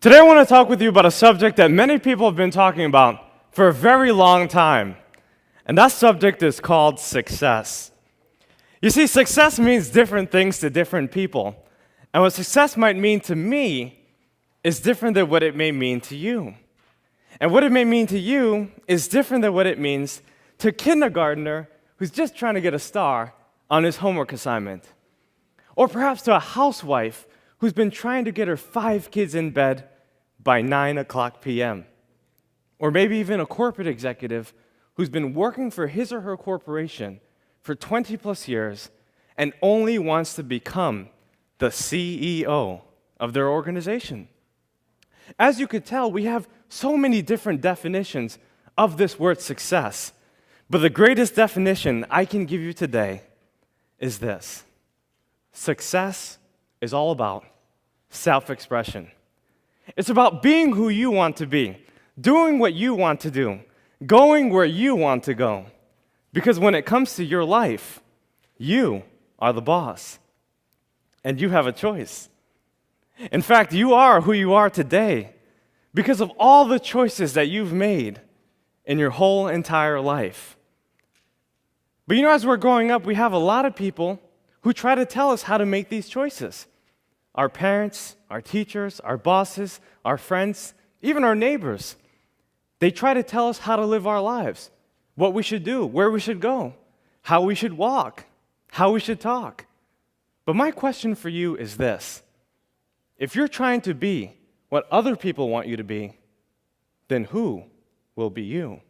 Today I want to talk with you about a subject that many people have been talking about for a very long time, and that subject is called success. You see, success means different things to different people, and what success might mean to me is different than what it may mean to you. And what it may mean to you is different than what it means to a kindergartner who's just trying to get a star on his homework assignment. Or perhaps to a housewife who's been trying to get her 5 kids in bed by 9:00 p.m. Or maybe even a corporate executive who's been working for his or her corporation for 20 plus years and only wants to become the CEO of their organization. As you could tell, we have so many different definitions of this word success, but the greatest definition I can give you today is this: success is all about self-expression. It's about being who you want to be, doing what you want to do, going where you want to go. Because when it comes to your life, you are the boss, and you have a choice. In fact, you are who you are today because of all the choices that you've made in your whole entire life. But you know, as we're growing up, we have a lot of people who try to tell us how to make these choices. Our parents, our teachers, our bosses, our friends, even our neighbors. They try to tell us how to live our lives, what we should do, where we should go, how we should walk, how we should talk. But my question for you is this: if you're trying to be what other people want you to be, then who will be you?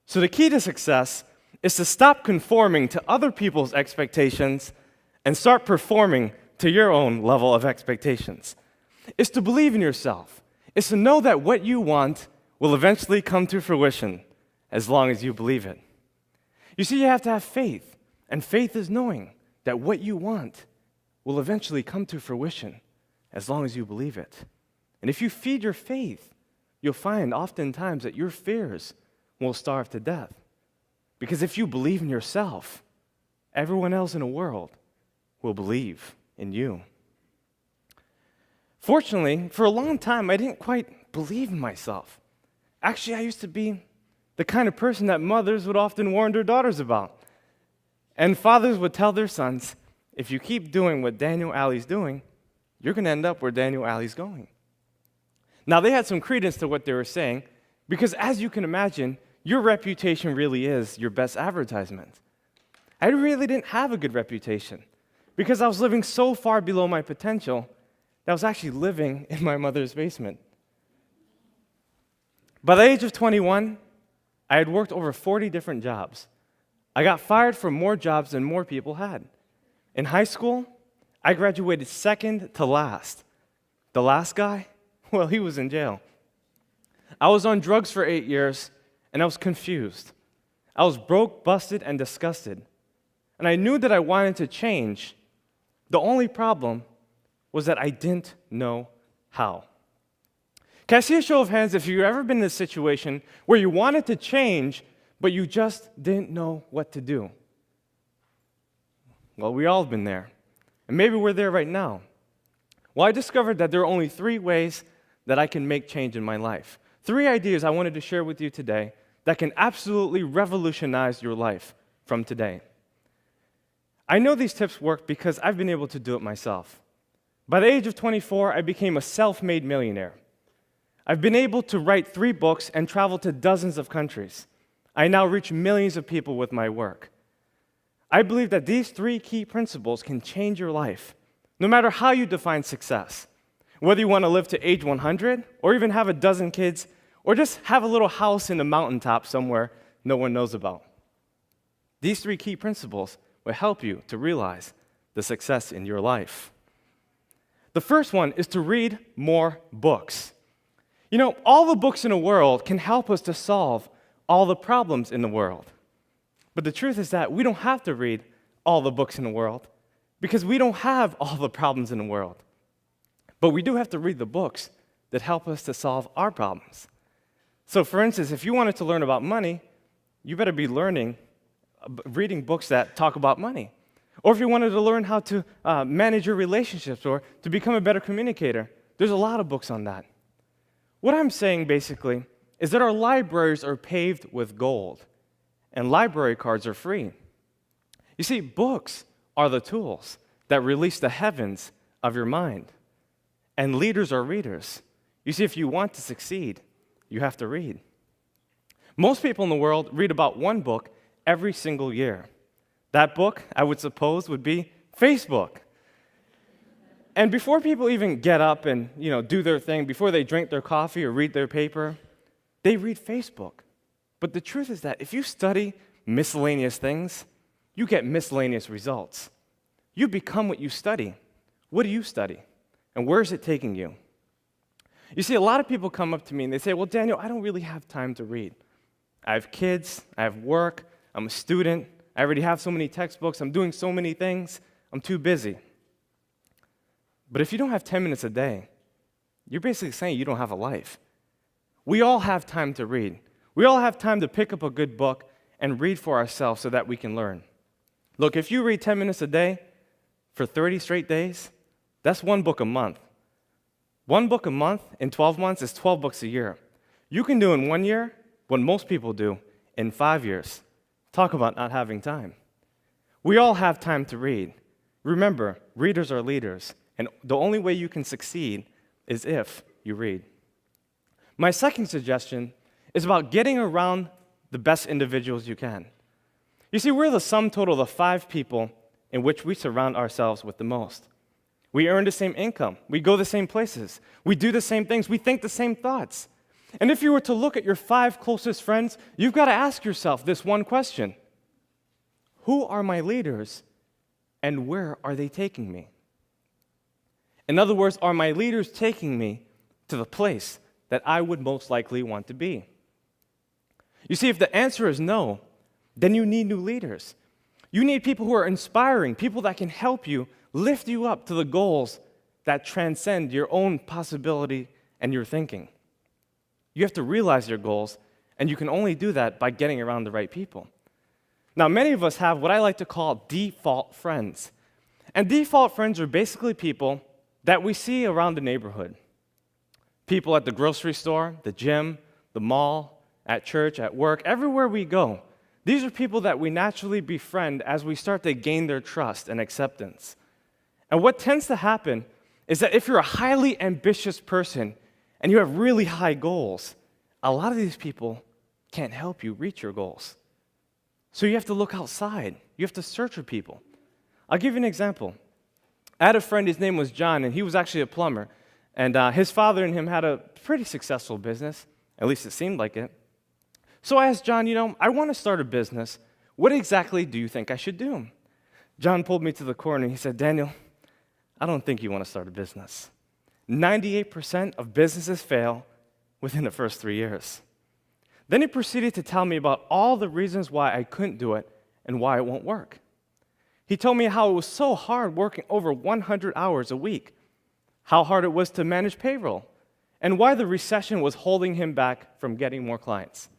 So the key to success is to stop conforming to other people's expectations and start performing to your own level of expectations. It's to believe in yourself. It's to know that what you want will eventually come to fruition as long as you believe it. You see, you have to have faith, and faith is knowing that what you want will eventually come to fruition as long as you believe it. And if you feed your faith, you'll find oftentimes that your fears will starve to death. Because if you believe in yourself, everyone else in the world will believe in you. Fortunately, for a long time, I didn't quite believe in myself. Actually, I used to be the kind of person that mothers would often warn their daughters about. And fathers would tell their sons, if you keep doing what Daniel Alley's doing, you're going to end up where Daniel Alley's going. Now, they had some credence to what they were saying, because as you can imagine, your reputation really is your best advertisement. I really didn't have a good reputation, because I was living so far below my potential that I was actually living in my mother's basement. By the age of 21, I had worked over 40 different jobs. I got fired from more jobs than more people had. In high school, I graduated second to last. The last guy, well, he was in jail. I was on drugs for 8 years, and I was confused. I was broke, busted, and disgusted. And I knew that I wanted to change. The only problem was that I didn't know how. Can I see a show of hands if you've ever been in a situation where you wanted to change, but you just didn't know what to do? Well, we all have been there. And maybe we're there right now. Well, I discovered that there are only 3 ways that I can make change in my life. 3 ideas I wanted to share with you today that can absolutely revolutionize your life from today. I know these tips work because I've been able to do it myself. By the age of 24, I became a self-made millionaire. I've been able to write 3 books and travel to dozens of countries. I now reach millions of people with my work. I believe that these 3 key principles can change your life, no matter how you define success. Whether you want to live to age 100, or even have a dozen kids, or just have a little house in the mountaintop somewhere no one knows about. These 3 key principles will help you to realize the success in your life. The first one is to read more books. You know, all the books in the world can help us to solve all the problems in the world. But the truth is that we don't have to read all the books in the world because we don't have all the problems in the world. But we do have to read the books that help us to solve our problems. So for instance, if you wanted to learn about money, you better be reading books that talk about money. Or if you wanted to learn how to manage your relationships or to become a better communicator, There's a lot of books on that. What I'm saying basically is that our libraries are paved with gold, and library cards are free. You see, books are the tools that release the heavens of your mind, and leaders are readers. You see, if you want to succeed, you have to read. Most people in the world read about one book every single year. That book, I would suppose, would be Facebook. And before people even get up and do their thing, before they drink their coffee or read their paper, they read Facebook. But the truth is that if you study miscellaneous things, you get miscellaneous results. You become what you study. What do you study? And where is it taking you? You see, a lot of people come up to me and they say, well, Daniel, I don't really have time to read. I have kids, I have work, I'm a student, I already have so many textbooks, I'm doing so many things, I'm too busy. But if you don't have 10 minutes a day, you're basically saying you don't have a life. We all have time to read. We all have time to pick up a good book and read for ourselves so that we can learn. Look, if you read 10 minutes a day for 30 straight days, that's one book a month. One book a month in 12 months is 12 books a year. You can do in 1 year what most people do in 5 years. Talk about not having time. We all have time to read. Remember, readers are leaders, and the only way you can succeed is if you read. My second suggestion is about getting around the best individuals you can. You see, we're the sum total of the 5 people in which we surround ourselves with the most. We earn the same income. We go the same places. We do the same things. We think the same thoughts. And if you were to look at your 5 closest friends, you've got to ask yourself this one question. Who are my leaders, and where are they taking me? In other words, are my leaders taking me to the place that I would most likely want to be? You see, if the answer is no, then you need new leaders. You need people who are inspiring, people that can help you, lift you up to the goals that transcend your own possibility and your thinking. You have to realize your goals, and you can only do that by getting around the right people. Now, many of us have what I like to call default friends. And default friends are basically people that we see around the neighborhood. People at the grocery store, the gym, the mall, at church, at work, everywhere we go. These are people that we naturally befriend as we start to gain their trust and acceptance. And what tends to happen is that if you're a highly ambitious person and you have really high goals, a lot of these people can't help you reach your goals. So you have to look outside. You have to search for people. I'll give you an example. I had a friend, his name was John, and he was actually a plumber. And his father and him had a pretty successful business, at least it seemed like it. So I asked John, I want to start a business. What exactly do you think I should do? John pulled me to the corner and he said, Daniel, I don't think you want to start a business. 98% of businesses fail within the first 3 years. Then he proceeded to tell me about all the reasons why I couldn't do it and why it won't work. He told me how it was so hard working over 100 hours a week, how hard it was to manage payroll, and why the recession was holding him back from getting more clients.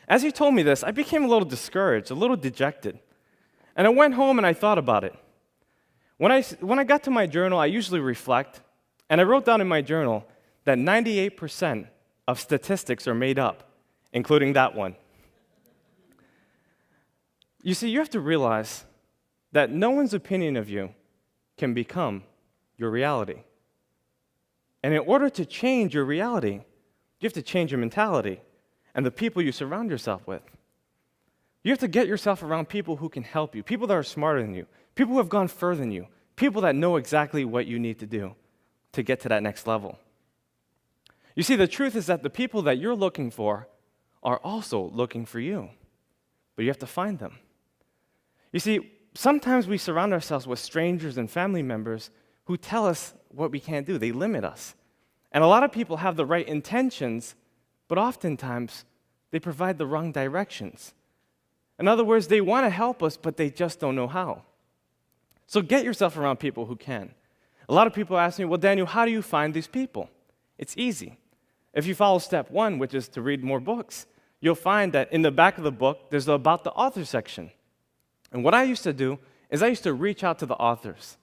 As he told me this, I became a little discouraged, a little dejected. And I went home and I thought about it. When I got to my journal, I usually reflect, and I wrote down in my journal that 98% of statistics are made up, including that one. You see, you have to realize that no one's opinion of you can become your reality. And in order to change your reality, you have to change your mentality and the people you surround yourself with. You have to get yourself around people who can help you, people that are smarter than you, people who have gone further than you, people that know exactly what you need to do to get to that next level. You see, the truth is that the people that you're looking for are also looking for you, but you have to find them. You see, sometimes we surround ourselves with strangers and family members who tell us what we can't do. They limit us. And a lot of people have the right intentions, but oftentimes they provide the wrong directions. In other words, they want to help us, but they just don't know how. So get yourself around people who can. A lot of people ask me, well, Daniel, how do you find these people? It's easy. If you follow step 1, which is to read more books, you'll find that in the back of the book, there's the About the Author section. And what I used to do is I used to reach out to the authors.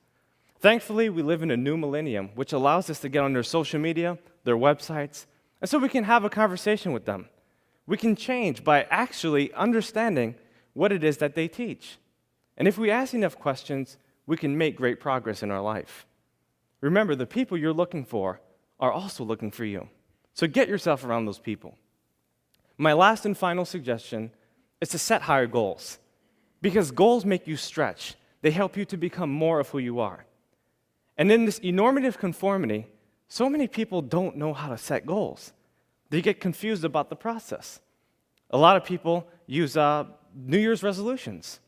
Thankfully, we live in a new millennium, which allows us to get on their social media, their websites, and so we can have a conversation with them. We can change by actually understanding what it is that they teach. And if we ask enough questions, we can make great progress in our life. Remember, the people you're looking for are also looking for you. So get yourself around those people. My last and final suggestion is to set higher goals. Because goals make you stretch. They help you to become more of who you are. And in this enormative conformity, so many people don't know how to set goals. They get confused about the process. A lot of people use New Year's resolutions.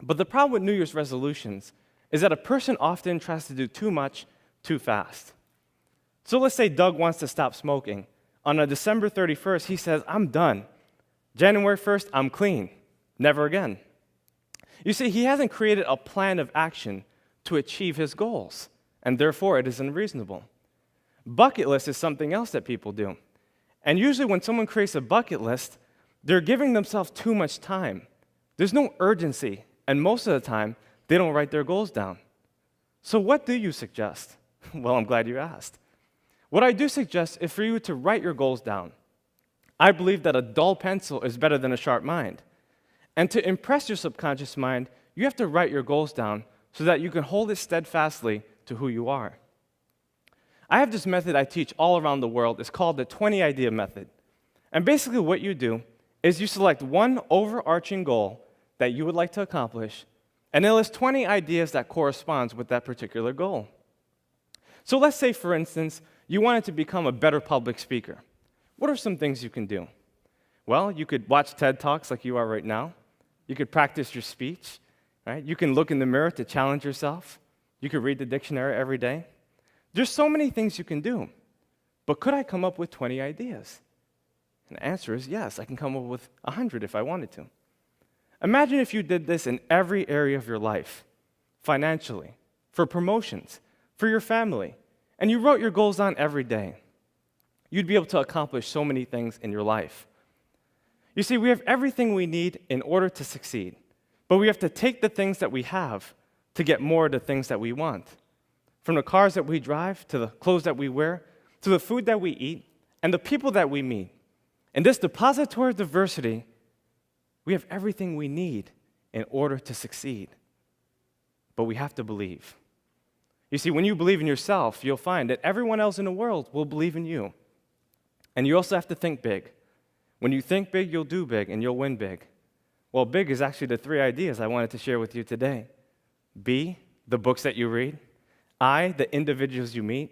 But the problem with New Year's resolutions is that a person often tries to do too much too fast. So let's say Doug wants to stop smoking. On a December 31st, he says, I'm done. January 1st, I'm clean. Never again. You see, he hasn't created a plan of action to achieve his goals, and therefore it is unreasonable. Bucket list is something else that people do. And usually when someone creates a bucket list, they're giving themselves too much time. There's no urgency, and most of the time, they don't write their goals down. So what do you suggest? Well, I'm glad you asked. What I do suggest is for you to write your goals down. I believe that a dull pencil is better than a sharp mind. And to impress your subconscious mind, you have to write your goals down so that you can hold it steadfastly to who you are. I have this method I teach all around the world. It's called the 20-idea method. And basically what you do is you select one overarching goal that you would like to accomplish, and then list 20 ideas that corresponds with that particular goal. So let's say, for instance, you wanted to become a better public speaker. What are some things you can do? Well, you could watch TED Talks like you are right now. You could practice your speech, right? You can look in the mirror to challenge yourself. You could read the dictionary every day. There's so many things you can do. But could I come up with 20 ideas? And the answer is yes, I can come up with 100 if I wanted to. Imagine if you did this in every area of your life, financially, for promotions, for your family, and you wrote your goals down every day. You'd be able to accomplish so many things in your life. You see, we have everything we need in order to succeed, but we have to take the things that we have to get more of the things that we want. From the cars that we drive, to the clothes that we wear, to the food that we eat, and the people that we meet. In this depository of diversity, we have everything we need in order to succeed. But we have to believe. You see, when you believe in yourself, you'll find that everyone else in the world will believe in you. And you also have to think big. When you think big, you'll do big, and you'll win big. Well, big is actually the 3 ideas I wanted to share with you today. B, the books that you read. I, the individuals you meet.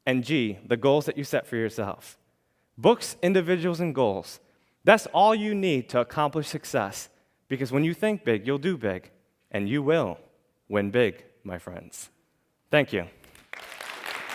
And G, the goals that you set for yourself. Books, individuals, and goals. That's all you need to accomplish success. Because when you think big, you'll do big. And you will win big, my friends. Thank you.